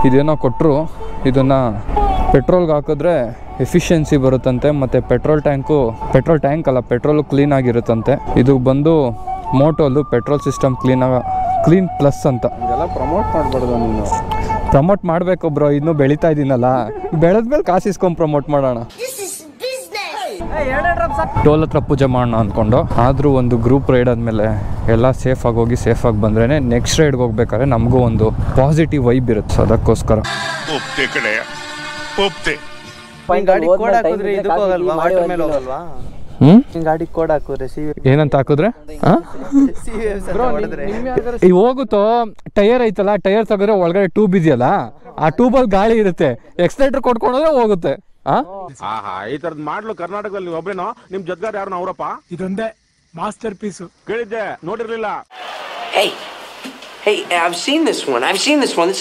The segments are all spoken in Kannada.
ಇದೇನೋ ಕೊಟ್ಟರು, ಇದನ್ನು ಪೆಟ್ರೋಲ್ಗೆ ಹಾಕಿದ್ರೆ ಎಫಿಷಿಯನ್ಸಿ ಬರುತ್ತಂತೆ, ಮತ್ತು ಪೆಟ್ರೋಲ್ ಟ್ಯಾಂಕ್ ಅಲ್ಲ, ಪೆಟ್ರೋಲು ಕ್ಲೀನ್ ಆಗಿರುತ್ತಂತೆ. ಇದು ಬಂದು ಮೋಟೋದು ಪೆಟ್ರೋಲ್ ಸಿಸ್ಟಮ್ ಕ್ಲೀನ್ ಪ್ಲಸ್ ಅಂತ. ಇದೆಲ್ಲ ಪ್ರಮೋಟ್ ಮಾಡಬಾರ್ದು ನೀನು. ಪ್ರಮೋಟ್ ಮಾಡಬೇಕು ಬ್ರೋ, ಇನ್ನೂ ಬೆಳೀತಾ ಇದ್ದೀನಲ್ಲ, ಬೆಳೆದ್ಮೇಲೆ ಕಾಸು ಇಸ್ಕೊಂಡು ಪ್ರಮೋಟ್ ಮಾಡೋಣ. ಟೋಲ್ ಹತ್ರ ಪೂಜೆ ಮಾಡೋಣ ಅಂದ್ಕೊಂಡು, ಆದರೂ ಒಂದು ಗ್ರೂಪ್ ರೈಡ್ ಆದಮೇಲೆ ಎಲ್ಲ ಸೇಫಾಗಿ ಹೋಗಿ ಸೇಫಾಗಿ ಬಂದ್ರೇ ನೆಕ್ಸ್ಟ್ ರೈಡ್ಗೆ ಹೋಗ್ಬೇಕಾದ್ರೆ ನಮಗೂ ಒಂದು ಪಾಸಿಟಿವ್ ವೈಬ್ ಇರುತ್ತೆ. ಸೊ ಅದಕ್ಕೋಸ್ಕರ ಏನಂತ ಹಾಕಿದ್ರೆ ಈಗ ಹೋಗುತ್ತೋ, ಟೈರ್ ಐತಲ್ಲ, ಟೈರ್ ತೆಗೆದ್ರೆ ಒಳಗಡೆ ಟ್ಯೂಬ್ ಇದೆಯಲ್ಲ, ಆ ಟ್ಯೂಬಲ್ಲಿ ಗಾಳಿ ಇರುತ್ತೆ, ಎಕ್ಸ್ಲೇಟರ್ ಕೊಟ್ಕೊಂಡ್ರೆ ಹೋಗುತ್ತೆ. ಈ ತರದ್ ಮಾಡ್ಲು ಕರ್ನಾಟಕದಲ್ಲಿ ಒಬ್ರೇನೋ, ನಿಮ್ ಜೊತೆಗಾರ ಯಾರು ಅವರಪ್ಪ? ಇದೊಂದೇ ಮಾಸ್ಟರ್ ಪೀಸ್ ಕೇಳಿದ್ದೆ, ನೋಡಿರ್ಲಿಲ್ಲ. Hey, I've seen this one. This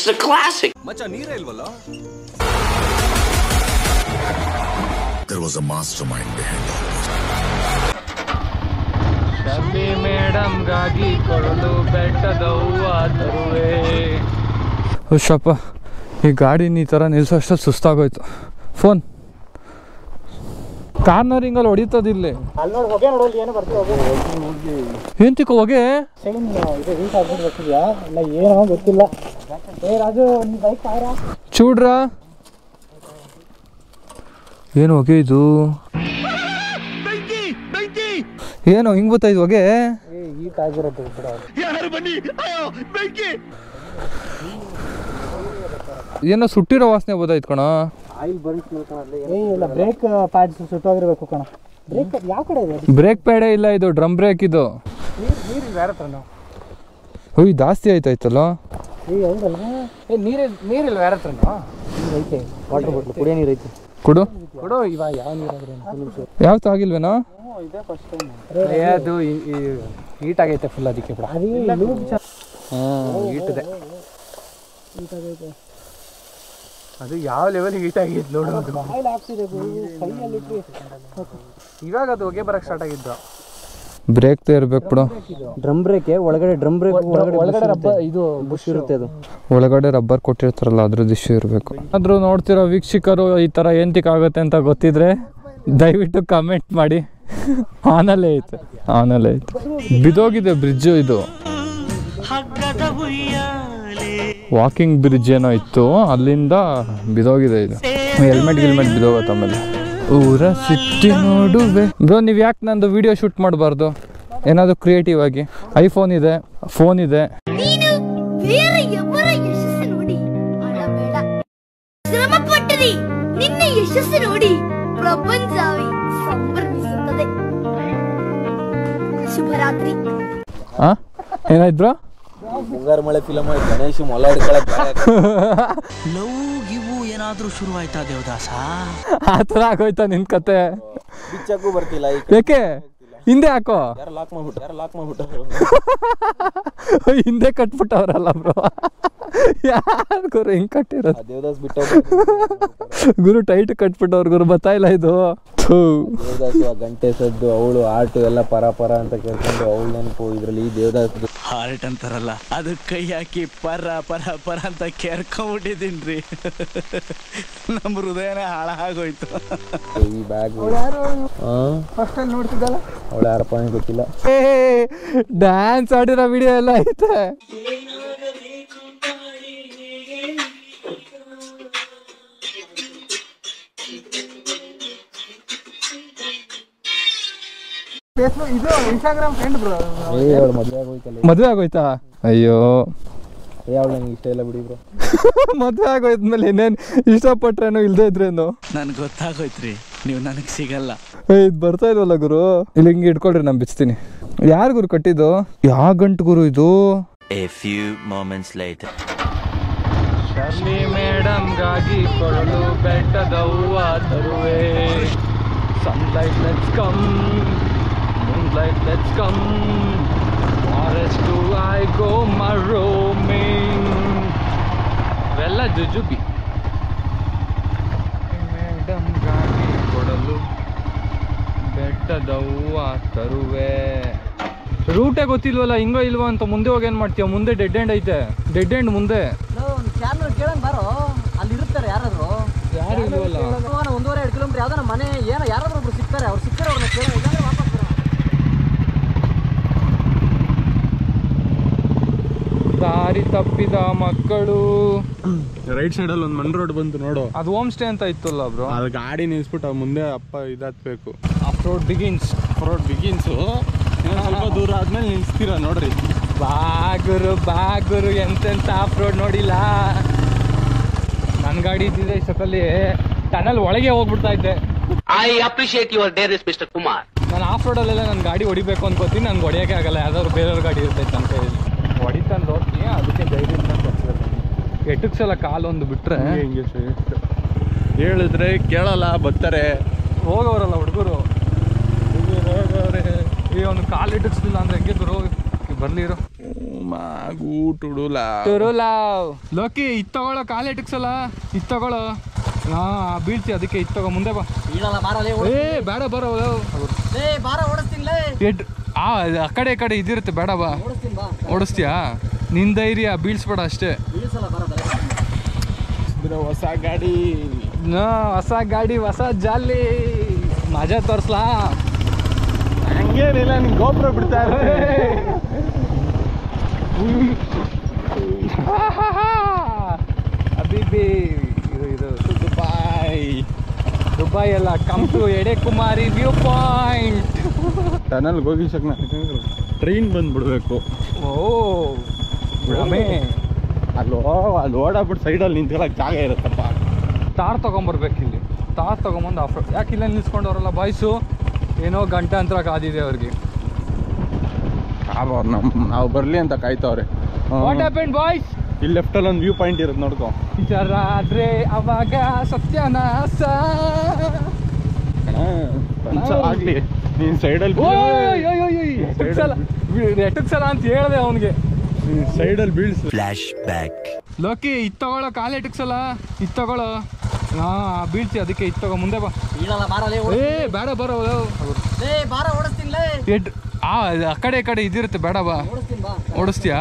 is a classic. ಮಚ್ಚ ನೀರೇ ಇಲ್ವಲ್ಲ? There was a mastermind behind all this. ಶಬಿ ಮೇಡಮ್ ಗಾಗಿ ಕೊಡಲು ಬೆಟ್ಟದವ್ವ ತರುವೆ. ಹುಷಪ್ಪ, ಈ ಗಾಡಿನ ಈ ಥರ ನಿಲ್ಸೋಷ್ಟು ಸುಸ್ತಾಗೋಯ್ತು. ಫೋನ್ ಕಾರ್ನರಿಂಗಲ್ಲಿ ಹೊಡಿತದಿಲ್ಲ. ಎಂತಿಕ ಹೊಗೆ ಚೂಡ್ರ, ಏನು ಹೊಗೆ ಇದು? ಏನೋ ಹಿಂಗ್ ಗೊತ್ತಾಯ್ತು ಹೊಗೆ? ಏನೋ ಸುಟ್ಟಿರೋ ವಾಸನೆ ಬೋದಾಯ್ತು ಕಣ. ಬ್ರೇಕ್ ಪ್ಯಾಡ್ಸ್ ಸುಟ್ಟೋಗಿರ್ಬೇಕು ಕಣ. ಬ್ರೇಕ್ ಯಾವ ಕಡೆ ಇದೆ? ಬ್ರೇಕ್ ಪ್ಯಾಡೇ ಇಲ್ಲ, ಇದು ಡ್ರಮ್ ಬ್ರೇಕ್ ಇದು. ಓಯ್ ಜಾಸ್ತಿ ಆಯ್ತಾಯ್ತಲ್ಲ. ನೀರಿಲ್ಲ ಯಾರ ಹತ್ರ? ನೀರೈತೆ, ವಾಟರ್ ಬಾಟ್ಲ್, ಕುಡಿಯೋ ನೀರು ಐತೆ. ಕೊಡು ಇವಾಗ ಯಾವ ನೀರಾದ್ರೆ ಯಾವತ್ತೂ ಆಗಿಲ್ವೇನೋ? ಅದು ಹೀಟ್ ಆಗೈತೆ ಫುಲ್, ಅದಕ್ಕೆ ಬಿಡ. ಹೀಟ್ ಇದೆ, ಅದು ಯಾವ ಲೆವೆಲ್ ಹೀಟ್ ಆಗಿದ್ದು ನೋಡೋದು. ಇವಾಗ ಅದು ಹೊಗೆ ಬರಕ್ಕೆ ಸ್ಟಾರ್ಟ್ ಆಗಿದ್ದು. ಬ್ರೇಕ್ ಇರ್ಬೇಕು ಬಿಡು. ಡ್ರಮ್ ಬ್ರೇಕ್ ಒಳಗಡೆ, ಒಳಗಡೆ ರಬ್ಬರ್ ಇದು ಬುಷ್ ಇರುತ್ತೆ, ಅದು ಒಳಗಡೆ ರಬ್ಬರ್ ಕೊಟ್ಟಿರ್ತಾರಲ್ಲ ಅದ್ರದ್ದು ಇಶ್ಯೂ ಇರಬೇಕು. ಆದರೂ ನೋಡ್ತಿರೋ ವೀಕ್ಷಕರು ಈ ಥರ ಎಂತಿಕ್ಕಾಗುತ್ತೆ ಅಂತ ಗೊತ್ತಿದ್ರೆ ದಯವಿಟ್ಟು ಕಮೆಂಟ್ ಮಾಡಿ. ಆನಲ್ಲೇ ಐತೆ, ಬಿದೋಗಿದೆ ಬ್ರಿಡ್ಜು. ಇದು ವಾಕಿಂಗ್ ಬ್ರಿಡ್ಜ್ ಏನೋ ಇತ್ತು, ಅಲ್ಲಿಂದ ಬಿದೋಗಿದೆ. ಇದು ಹೆಲ್ಮೆಟ್ ಬಿದೋಗತ್ತೆ. ಆಮೇಲೆ ಊರ ಸಿಟ್ಟಿ ನೋಡುವೆ ಬ್ರೋ. ನೀವು ಯಾಕೆ ನಂದು ವಿಡಿಯೋ ಶೂಟ್ ಮಾಡಬಾರ್ದು? ಏನಾದರೂ ಕ್ರಿಯೇಟಿವ್ ಆಗಿ. ಐಫೋನ್ ಇದೆ, ಫೋನ್ ಇದೆ. ಏನಾಯ್ತು ಬ್ರೋ? ಮುಂಗಾರು ಮಳೆ ಫಿಲಮ್ ಆಯ್ತು, ಗಣೇಶ್ ಮೊಲ ಹಿಡ್ಕೊಳಕ್ ಲವ್ ಗಿವು ಏನಾದ್ರೂ ಶುರುವಾಯ್ತಾ ದೇವದಾಸ? ಆ ಥರ ಆಗೋಯ್ತಾ ನಿನ್ ಕತೆ? ಬಿಚ್ಚಕ್ಕೂ ಬರ್ತಿಲ್ಲ. ಯಾಕೆ ಹಿಂದೆ ಹಾಕೋ? ಯಾರು ಲಾಕ್ ಮಾಡ್ಬಿಟ್ಟು ಹಿಂದೆ ಕಟ್ಬಿಟ್ಟವ್ರಲ್ಲ ಬ್ರೋ. ಯಾರು ಗುರು ಹಿಂಗ್ ಕಟ್ಟಿರೋದು? ದೇವದಾಸ್ ಬಿಟ್ಟು ಗುರು ಟೈಟ್ ಕಟ್ಬಿಟ್ಟವ್ರು ಗುರು, ಬರ್ತಾ ಇಲ್ಲ ಇದು. ದೇವದಾಸು ಆ ಗಂಟೆ ಸದ್ದು, ಅವಳು ಆಟು ಎಲ್ಲ ಪರ ಅಂತ ಕೇಳ್ಕೊಂಡು ಅವಳು ನೆನಪು. ಇದ್ರಲ್ಲಿ ಈ ದೇವದಾಸ್ ಹಾರ್ಟ್ ಅಂತಾರಲ್ಲ, ಅದು ಕೈ ಹಾಕಿ ಪರ ಅಂತ ಕೇರ್ಕೊಂಡ್ಬಿಟ್ಟಿದ್ದೀನ್ರಿ. ನಮ್ಮ ಹೃದಯನೇ ಹಾಳಾಗೋಯ್ತು. ಈ ಬ್ಯಾಗ್ ನೋಡ್ತಿದ್ದಲ್ಲ ಅವಳು ಯಾರಪ್ಪ ಗೊತ್ತಿಲ್ಲ. ಡ್ಯಾನ್ಸ್ ಆಡಿರೋ ವಿಡಿಯೋ ಎಲ್ಲ ಐತೆ. ಇದು ಇನ್ಸ್ಟಾಗ್ರಾಮ್ ಫ್ರೆಂಡ್ ಬ್ರೋ. ಮದುವೆ ಆಗೋಯ್ತಾ? ಅಯ್ಯೋ ಅವಳು ನಂಗೆ ಇಷ್ಟ ಇಲ್ಲ ಬಿಡಿ ಬ್ರೋ. ಮದುವೆ ಆಗೋಯ್ದ್ಮೇಲೆ ಇನ್ನೇನು ಇಷ್ಟಪಟ್ರೇನು ಇಲ್ದೇ ಇದ್ರೇನು? ನನ್ಗೆ ಗೊತ್ತಾಗೋಯ್ತ್ರಿ, ನೀವು ನನಗೆ ಸಿಗಲ್ಲ. ಇದು ಬರ್ತಾ ಇಲ್ವಲ್ಲ ಗುರು. ಇಲ್ಲಿ ಹಿಂಗೆ ಇಟ್ಕೊಳ್ರಿ, ನಾನು ಬಿಚ್ತೀನಿ. ಯಾರು ಗುರು ಕಟ್ಟಿದ್ದು? ಯಾವ ಗಂಟು ಗುರು ಇದು? A few moments later. Sharmi madam ಗಾಗಿ ಕೊಡಲು ಬೆಟ್ಟದವ್ವ ತರುವೆ. Sunlight let's come, moonlight let's come, forest to I go my roaming. ಇವೆಲ್ಲ ಜುಜುಬಿ. ಮೇಡಮ್ ಗಾಗಿ ಕೊಡಲು ಬೆಟ್ಟದವ್ವ ತರುವೆ. ರೂಟೇ ಗೊತ್ತಿಲ್ವಲ್ಲ, ಹಿಂಗೋ ಇಲ್ವೋ ಅಂತ ಮುಂದೆ ಹೋಗಿ ಏನು ಮಾಡ್ತೀಯ? ಮುಂದೆ ಡೆಡ್ ಎಂಡ್ ಐತೆ, ಡೆಡ್ ಎಂಡ್ ಮುಂದೆ. ಯಾರಾದ್ರೂ ಕೇಳಂಗ್ ಬಾರೋ, ಅಲ್ಲಿ ಇರ್ತಾರೆ ಯಾರಾದ್ರೂ. ಯಾರು ಇಲ್ವಲ್ಲ. 1.5 ಕಿಲೋಮೀಟರ್ ಯಾವ್ದಾರ ಮನೆ ಏನೋ ಯಾರಾದ್ರೂ ಒಬ್ರು ಸಿಗ್ತಾರೆ, ಅವ್ರು ಸಿಕ್ಕರೆ ಅವ್ರನ್ನ ಕೇಳೋಣ, ಇಲ್ಲಾಂದ್ರೆ ವಾಪಸ್ ಬರೋಣ. ದಾರಿ ತಪ್ಪಿದ ಮಕ್ಕಳು. ರೈಟ್ ಸೈಡ್ ಅಲ್ಲಿ ಒಂದು ಮನ್ ರೋಡ್ ಬಂತು ನೋಡು, ಅದು ಹೋಮ್ ಸ್ಟೇ ಅಂತ ಇತ್ತಲ್ಲ ಬ್ರೋ. ಅದು ಗಾಡಿ ನಿಲ್ಸ್ಬಿಟ್ಟು ಮುಂದೆ ಅಪ್ಪ ಇದಾತ್ಬೇಕು. Off road begins. ಬಿಗಿನ್ಸು ಸ್ವಲ್ಪ ದೂರ ಆದ್ಮೇಲೆ ನಿಲ್ಸ್ತೀರ ನೋಡ್ರಿ. ಬಾಗುರು ಎಂತೆಂತ ಆಫ್ ರೋಡ್ ನೋಡಿಲ್ಲ. ನನ್ನ ಗಾಡಿ ಇದ್ದಿದ್ರೆ ಇಷ್ಟೊತ್ತಲ್ಲಿ ಟನಲ್ ಒಳಗೆ ಹೋಗ್ಬಿಡ್ತಾ ಇದ್ದೆ. I appreciate your daring, Mr. Kumar. ನಾನು ಆಫ್ ರೋಡಲ್ಲೆಲ್ಲ ನನ್ನ ಗಾಡಿ ಹೊಡಿಬೇಕು ಅನ್ಕೋತೀನಿ, ನನ್ಗೆ ಹೊಡಿಯೋಕೆ ಆಗಲ್ಲ. ಯಾವ್ದಾದ್ರು ಬೇರೆಯವ್ರ ಗಾಡಿ ಇರ್ತೈತೆ ನನ್ನ ಕೈಯಲ್ಲಿ, ಹೊಡಿತಾನೆ ಹೋಗ್ತೀನಿ. ಅದಕ್ಕೆ ಧೈರ್ಯ ಎಟ್ಟಕ್ಸಲ ಕಾಲೊಂದು ಬಿಟ್ರೆ ಹಿಂಗೆ ಹೇಳಿದ್ರೆ ಕೇಳಲ್ಲ, ಬರ್ತಾರೆ ಹೋಗೋರಲ್ಲ ಹುಡುಗರು. ಈ ಒಂದು ಕಾಲು ಇಟ್ಟಿಸ್ಲಿಲ್ಲ ಅಂದ್ರೆ ಹೆಂಗೆ ಗುರು ಬರ್ಲಿ ಇರೋ ಲೋಕಿ. ಇದ್ ತಗೊಳ್ಳೋ ಕಾಲು ಇಟ್ಟಿಕ್ಸಲ್ಲ, ಇದ್ ತಗೊಳ್ಳೋ. ಹಾ ಬೀಳ್ತಿ, ಅದಕ್ಕೆ ಇದ್ ತಗೋ. ಮುಂದೆ ಬಾ. ಏ ಬೇಡ ಬರೋ ಆ ಕಡೆ ಈ ಕಡೆ ಇದಿರುತ್ತೆ, ಬೇಡ ಬಾ. ಓಡಿಸ್ತೀಯಾ? ನಿನ್ ಧೈರ್ಯ, ಬೀಳ್ಸ್ಬೇಡ ಅಷ್ಟೇ. ಹೊಸ ಗಾಡಿ, ಹೊಸ ಗಾಡಿ, ಹೊಸ ಜಾಲಿ, ಮಜಾ ತೋರ್ಸ್ಲಾ? ಹಂಗೇನಿಲ್ಲ, ನಿನ್ ಗೋಪುರ ಬಿಡ್ತಾ ಅಬಿಬಿ ಇದು ದುಬೈ ಅಲ್ಲ, ಕಮ್ ಟು ಎಡೆ ಕುಮಾರಿ ವ್ಯೂ ಪಾಯಿಂಟ್. ಟನಲ್ ಹೋಗಿ ಟ್ರೈನ್ ಬಂದ್ಬಿಡ್ಬೇಕು. ಓ ರಮೇ, ಅಲ್ಲಿ ಓಡಾಬಿಟ್ಟು ಸೈಡಲ್ಲಿ ನಿಂತ್ಕೊಳ್ಳೋಕೆ ಜಾಗ ಇರುತ್ತಪ್ಪ. ತಾರ್ ತೊಗೊಂಬರ್ಬೇಕು ಇಲ್ಲಿ. ತಾರ್ ತೊಗೊಂಬಂದು ಆಫ್ ರೋಡ್. ಯಾಕೆ ಇಲ್ಲ ನಿಲ್ಸ್ಕೊಂಡವ್ರಲ್ಲ ಬಾಯ್ಸು? ಏನೋ ಗಂಟೆ ಅಂತರ ಕಾದಿದೆ ಅವ್ರಿಗೆ. ನಾವು ಬರಲಿ ಅಂತ ಕಾಯ್ತವ್ರೆ. What happened boys? ಇಲ್ಲಿ ಲೆಫ್ಟಲ್ಲಿ ಒಂದು ವ್ಯೂ ಪಾಯಿಂಟ್ ಇರುತ್ತೆ, ನೋಡ್ಕೊ. ವಿಚಾರ ಆದ್ರೆ ಅವಾಗ ಸತ್ಯನಾಶ ಆಗ್ಲಿ. ನೀನ್ ಸೈಡಲ್ಲಿ ಎಟ್ಟಕ್ ಸಲ ಅಂತ ಹೇಳ್ದೆ ಅವನಿಗೆ. ಸೈಡಲ್ಲಿ ಬೀಳ್ಸು. Flash back. ಲೋಕಿ ಇದ್ ತಗೊಳ್ಳೋ, ಕಾಲು ಎಟ್ಟಕ್ಸಲ ಇದ್ ತಗೊಳ್ಳೋ. ಹಾ ಬೀಳ್ತಿ, ಅದಕ್ಕೆ ಇದ್ ತಗೋ. ಮುಂದೆ ಬಾ. ಏ ಬೇಡ ಬರೋ. ಆ ಕಡೆ ಈ ಕಡೆ ಇದಿರುತ್ತೆ, ಬೇಡ ಬಾ. ಓಡಿಸ್ತೀಯಾ?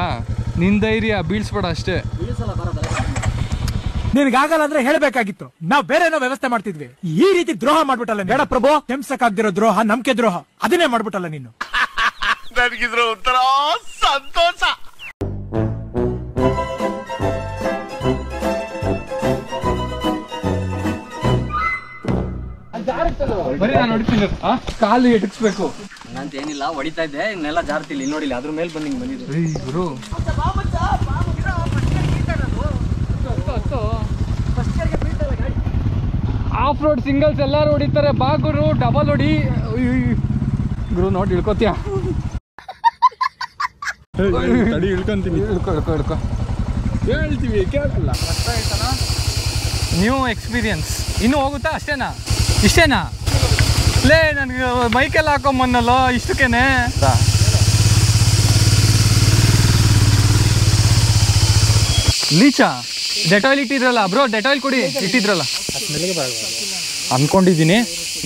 ನಿನ್ ಧೈರ್ಯ, ಬೀಳ್ಸ್ಬೇಡ ಅಷ್ಟೇ. ನಿನಗಾಗಲ್ಲ ಅಂದ್ರೆ ಹೇಳ್ಬೇಕಾಗಿತ್ತು, ನಾವ್ ಬೇರೆನೋ ವ್ಯವಸ್ಥೆ ಮಾಡ್ತಿದ್ವಿ. ಈ ರೀತಿ ದ್ರೋಹ ಮಾಡ್ಬಿಟ್ಟಲ್ಲ ಬೇಡ ಪ್ರಭು. ಹಿಂಸಕ್ಕಾಗ್ದಿರೋ ದ್ರೋಹ, ನಂಬಿಕೆ ದ್ರೋಹ, ಅದನ್ನೇ ಮಾಡ್ಬಿಟ್ಟಲ್ಲ ನೀನು. ನನಗಿದ್ರ ಒಂಥರ ಸಂತೋಷ. ಬರೀ ನಾನು ಹೊಡಿತೀನಿ. ಕಾಲು ಎಟಕ್ಸ್ಬೇಕು ಅಂತ ಏನಿಲ್ಲ, ಹೊಡಿತಾ ಇದ್ದೆ, ಇನ್ನೆಲ್ಲ ಜಾರ್ತಿಲ್ಲ. ಇಲ್ಲಿ ನೋಡಿಲ್ಲ, ಅದ್ರ ಮೇಲೆ ಬಂದು ಹಿಂಗೆ ಬಂದಿದೆ ಗುರು. ಆಫ್ ರೋಡ್ ಸಿಂಗಲ್ಸ್ ಎಲ್ಲಾರು ಹೊಡಿತಾರೆ, ಬಾ ಗುರು. ಡಬಲ್ ಹೊಡಿ ಗುರು. ನೋಡಿ ಇಳ್ಕೋತೀಯ? ಇಳ್ಕೊಂತೀನಿ. ಇಳ್ಕೊ ಹೇಳ್ತೀವಿ, ಕೇಳಲ್ಲ. New experience. ಇನ್ನೂ ಹೋಗುತ್ತಾ? ಅಷ್ಟೇನಾ? ಇಷ್ಟೇನಾ? ಲೇ ನನಗೆ ಬೈಕೆಲ್ಲ ಹಾಕೊಂಬನ್ನಲ್ಲ ಇಷ್ಟಕ್ಕೇನೆ. ಲೀಚಾ ಡೆಟಾಯ್ಲ್ ಇಟ್ಟಿದ್ರಲ್ಲ ಬ್ರೋ, ಡೆಟಾಯ್ಲ್ ಕೊಡಿ ಇಟ್ಟಿದ್ರಲ್ಲ. ಅಂದ್ಕೊಂಡಿದ್ದೀನಿ,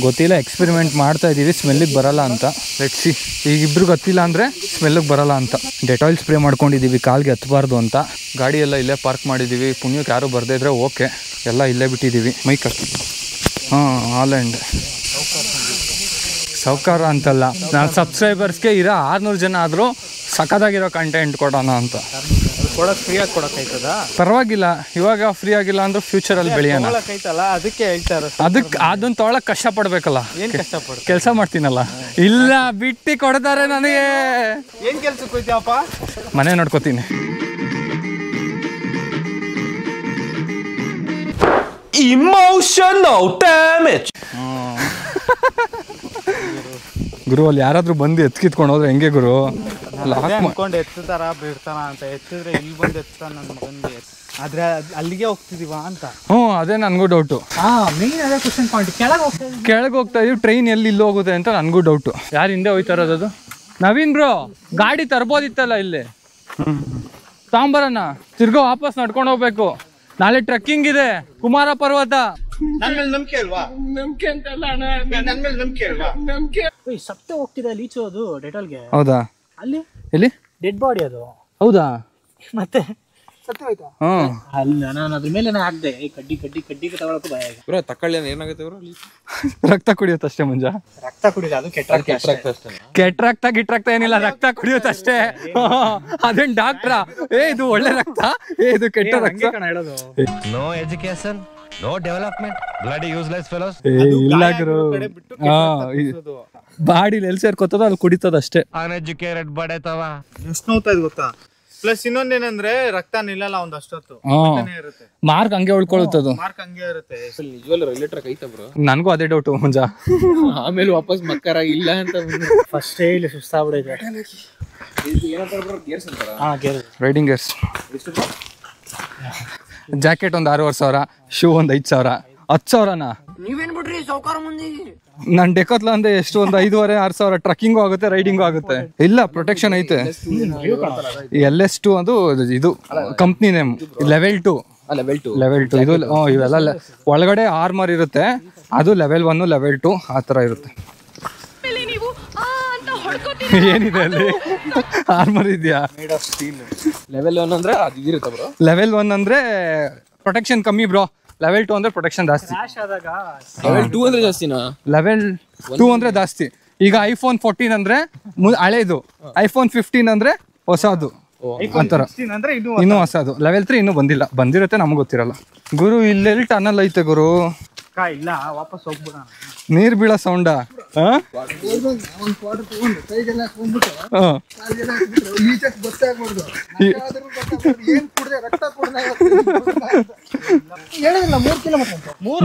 ಗೊತ್ತಿಲ್ಲ. ಎಕ್ಸ್ಪೆರಿಮೆಂಟ್ ಮಾಡ್ತಾ ಇದ್ದೀವಿ, ಸ್ಮೆಲ್ಲಿಗೆ ಬರಲ್ಲ ಅಂತ. ಲೆಟ್ಸಿ. ಈಗ ಇಬ್ರು ಗೊತ್ತಿಲ್ಲ ಅಂದರೆ ಸ್ಮೆಲ್ಲಿಗೆ ಬರಲ್ಲ ಅಂತ ಡೆಟಾಯ್ಲ್ ಸ್ಪ್ರೇ ಮಾಡ್ಕೊಂಡಿದ್ದೀವಿ, ಕಾಲ್ಗೆ ಹತ್ತಬಾರ್ದು ಅಂತ. ಗಾಡಿ ಎಲ್ಲ ಇಲ್ಲೇ ಪಾರ್ಕ್ ಮಾಡಿದ್ದೀವಿ. ಪುಣ್ಯಕ್ಕೆ ಯಾರು ಬರದೇ ಇದ್ರೆ ಓಕೆ, ಎಲ್ಲ ಇಲ್ಲೇ ಬಿಟ್ಟಿದ್ದೀವಿ. ಮೈಕಲ್ ಹಾಲೆಂಡ್ ಸೌಕಾರ ಅಂತಲ್ಲ, ನಾನು ಸಬ್ಸ್ಕ್ರೈಬರ್ಸ್ಗೆ ಇರೋ 600 ಜನ ಆದರೂ ಸಖತ್ತಾಗಿರೋ ಕಂಟೆಂಟ್ ಕೊಡೋಣ ಅಂತ. ಫ್ರೀಯಾಗಿ ಕೊಡೋಕ್ಕಾಯ್ತದ? ಪರವಾಗಿಲ್ಲ, ಇವಾಗ ಫ್ರೀ ಆಗಿಲ್ಲ ಅಂದ್ರೆ ಫ್ಯೂಚರಲ್ಲಿ ಬೆಳೆಯೋಣ. ಅದಕ್ಕೆ ಹೇಳ್ತಾರೆ. ಅದಕ್ಕೆ ಅದನ್ನ ತೊಗೊಳಕ್ ಕಷ್ಟಪಡ್ಬೇಕಲ್ಲ. ಏನ್ ಕಷ್ಟಪಡ? ಕೆಲಸ ಮಾಡ್ತೀನಲ್ಲ. ಇಲ್ಲ ಬಿಟ್ಟು ಕೊಡ್ತಾರೆ ನನಗೆ. ಏನ್ ಕೆಲ್ಸಕ್ಕೆ ಹೋಯ್ತೀವಪ್ಪ? ಮನೆ ನೋಡ್ಕೋತೀನಿ. Emotional damage. ಗುರು ಅಲ್ಲಿ ಯಾರಾದ್ರೂ ಬಂದು ಎತ್ಕಿತ್ಕೊಂಡು ಹೋದ್ರೆ ಹೆಂಗೆ ಗುರು? ಅನ್ಕೊಂಡು ಎತ್ತಾರ ಬಿಡ್ತಾನ ಅಂತ, ಎತ್ತಿದ್ರೆ ಇಲ್ಲಿ ಬಂದು ಎತ್ತಾನ ನನ್ನ ಮಗನ್ಗೆ. ಆದ್ರೆ ಅಲ್ಲಿಗೆ ಹೋಗ್ತಿದೀವ ಅಂತ. ಅದೇ ನನಗೂ ಡೌಟು. ಮೇನ್ ಅದೇ ಕ್ವಶನ್ ಪಾಯಿಂಟ್. ಕೆಳಗೆ ಹೋಗ್ತಾ ಇದೀವಿ, ಟ್ರೈನ್ ಎಲ್ಲಿ ಇಲ್ಲಿ ಹೋಗುತ್ತೆ ಅಂತ ನನಗೂ ಡೌಟು. ಯಾರು ಹಿಂದೆ ಹೋಯ್ತಾ ಇರೋದು? ಅದು ನವೀನ್ ಬ್ರೋ. ಗಾಡಿ ತರ್ಬೋದಿತ್ತಲ್ಲ ಇಲ್ಲಿ, ತಾಂಬರನ್ನ ತಿರ್ಗೋ ವಾಪಸ್ ನಡ್ಕೊಂಡು ಹೋಗ್ಬೇಕು. ನಾಳೆ ಟ್ರೆಕ್ಕಿಂಗ್ ಇದೆ, ಕುಮಾರ ಪರ್ವತ. ಸತ್ತೆ ಹೋಗ್ತಿದೆ ಲೀಚು ಅದು ಡೆಟಾಲ್ಗೆ. ಹೌದಾ? ಅಲ್ಲಿ ಎಲ್ಲಿ? ಡೆಡ್ ಬಾಡಿ ಅದು. ಹೌದಾ? ಮತ್ತೆ ಅಲ್ಲಿ ನಾನು ಅದ್ರ ಮೇಲೆ ಹಾಕ್ದೆ ಕಡ್ಡಿ ತಗೊಳಕ್ಕೂ ಭಯ ಈಗ. ಬ್ರೋ ತಕೊಳ್ಳಿ ಏನಾಗುತ್ತೆ ಬ್ರೋ ರಕ್ತ ಕುಡಿಯುತ್ತಷ್ಟೇ ಮುಂಜ. ರಕ್ತ ಕುಡಿಯೋದು ಅದು ಕೆಟ್ಟ ಕೆಟ್ಟ ರಕ್ತ ಗಿಟ್ಟ ಏನಿಲ್ಲ, ರಕ್ತ ಕುಡಿಯುತ್ತಷ್ಟೇ. ಅದೇನ್ ಡಾಕ್ಟ್ರಾ? ಇದು ಒಳ್ಳೆ ರಕ್ತ, ಇದು ಕೆಟ್ಟ ರಕ್ತ. ಹೇಳೋದು no education, no development, bloody useless fellows. ಇಲ್ಲ ಗುರು, ಬಾಡಿಲಿ ಎಲ್ಲಿ ಸೇರ್ಕೋತದ ಅಲ್ಲಿ ಕುಡಿತದಷ್ಟೇ. ಅನ್ಎಜುಕೇಟೆಡ್ ಬಡೇತವ. ಎಷ್ಟು ನೋವ್ತಾ ಇದೆ ಗೊತ್ತಾ? ಪ್ಲಸ್ ಇನ್ನೊಂದೇನಂದ್ರೆ ರಕ್ತ ನಿಲ್ಲಲ್ಲ ಒಂದಷ್ಟೊತ್ತು ಇರುತ್ತೆ, ಮಾರ್ಕ್ ಹಂಗೆ ಉಳ್ಕೊಳುತ್ತದು. ಮಾರ್ಕ್ ಹಂಗೆ ಇರುತ್ತೆ. ನಿಜವಲ್ಲ ರೈಲೇಟ್ರಕ್ ಐತ ಬ್ರೋ? ನನಗೂ ಅದೇ ಡೌಟು ಮುಂಜ. ಆಮೇಲೆ ವಾಪಸ್ ಮಕ್ಕರ ಇಲ್ಲ ಅಂತ ಫಸ್ಟೇ ಇಲ್ಲಿ ಸುಸ್ತಾಗ್ಬಿಡೈತೆ. Riding gears. ಜಾಕೆಟ್ ಒಂದು 6,500, ಶೂ ಒಂದು 5,000. 10,000ನಾ? ನೀವೇನ್ ಬಿಡ್ರಿ ಸೌಕಾರ ಮಂದಿ. ನನ್ ಡೆಕೋತ್ಲ ಅಂದ್ರೆ ಎಷ್ಟು, ಒಂದು 5,500-6,000 ಟ್ರಕ್ಕಿಂಗು ಆಗುತ್ತೆ, ರೈಡಿಂಗು ಆಗುತ್ತೆ. ಇಲ್ಲ ಪ್ರೊಟೆಕ್ಷನ್ ಐತೆ. LS2 ಅದು ಇದು ಕಂಪ್ನಿ ನೇಮ್. ಲೆವೆಲ್ 2 ಇದು ಇವೆಲ್ಲ ಒಳಗಡೆ ಆರ್ಮರ್ ಇರುತ್ತೆ. ಅದು ಲೆವೆಲ್ 1, ಲೆವೆಲ್ 2 ಆ ಥರ ಇರುತ್ತೆ. ಏನಿದೆ ಅಲ್ಲಿ? ಆರ್ಮರ್ ಇದೆಯಾ? ಲೆವೆಲ್ 1 ಅಂದ್ರೆ ಅದು ಇರುತ್ತೆ ಬ್ರೋ. ಲೆವೆಲ್ 1 ಅಂದ್ರೆ ಪ್ರೊಟೆಕ್ಷನ್ ಕಮ್ಮಿ ಬ್ರೋ. ಲೆವೆಲ್ 2 ಅಂದ್ರೆ ಪ್ರೊಟೆಕ್ಷನ್ ಜಾಸ್ತಿ. ಲೆವೆಲ್ 2 ಅಂದ್ರೆ ಜಾಸ್ತಿನಾ? ಲೆವೆಲ್ 2 ಅಂದ್ರೆ ಜಾಸ್ತಿ. ಈಗ iPhone 14 ಅಂದ್ರೆ ಹಳೇದು, iPhone 15 ಅಂದ್ರೆ ಹೊಸದು ಅಂತಾರ. ಇನ್ನೂ ಹೊಸದು. ಲೆವೆಲ್ 3 ಇನ್ನೂ ಬಂದಿರುತ್ತೆ, ನಮ್ಗೆ ಗೊತ್ತಿರಲ್ಲ. ಗುರು ಇಲ್ಲೆಲ್ಲಿ ಟನಲ್ ಐತೆ ಗುರು? ಇಲ್ಲ, ವಾಪಸ್ ಹೋಗ್ಬಿಡ. ನೀರ್ ಬೀಳೋ ಸೌಂಡ?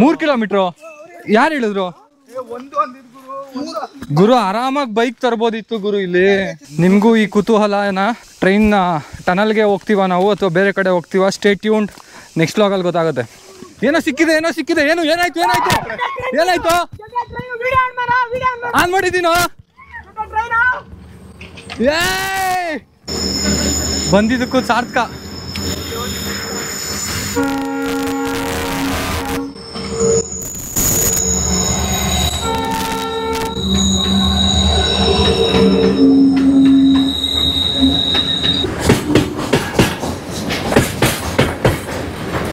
ಮೂರ್ ಕಿಲೋಮೀಟರ್ ಯಾರು ಹೇಳಿದ್ರು? ಗುರು ಆರಾಮಾಗಿ ಬೈಕ್ ತರ್ಬೋದಿತ್ತು ಗುರು ಇಲ್ಲಿ. ನಿಮ್ಗೂ ಈ ಕುತೂಹಲನ ಟ್ರೈನ್ ಟನಲ್ಗೆ ಹೋಗ್ತೀವ ನಾವು ಅಥವಾ ಬೇರೆ ಕಡೆ ಹೋಗ್ತೀವ? ಸ್ಟೇ ಟ್ಯೂನ್ಡ್, ನೆಕ್ಸ್ಟ್ ವ್ಲಾಗಲ್ಲಿ ಗೊತ್ತಾಗುತ್ತೆ. ಏನೋ ಸಿಕ್ಕಿದೆ. ಏನಾಯ್ತು? ಆನ್ ಮಾಡಿದ್ದೀನೋ? ಬಂದಿದ್ದಕ್ಕೂ ಸಾರ್ಥಕ.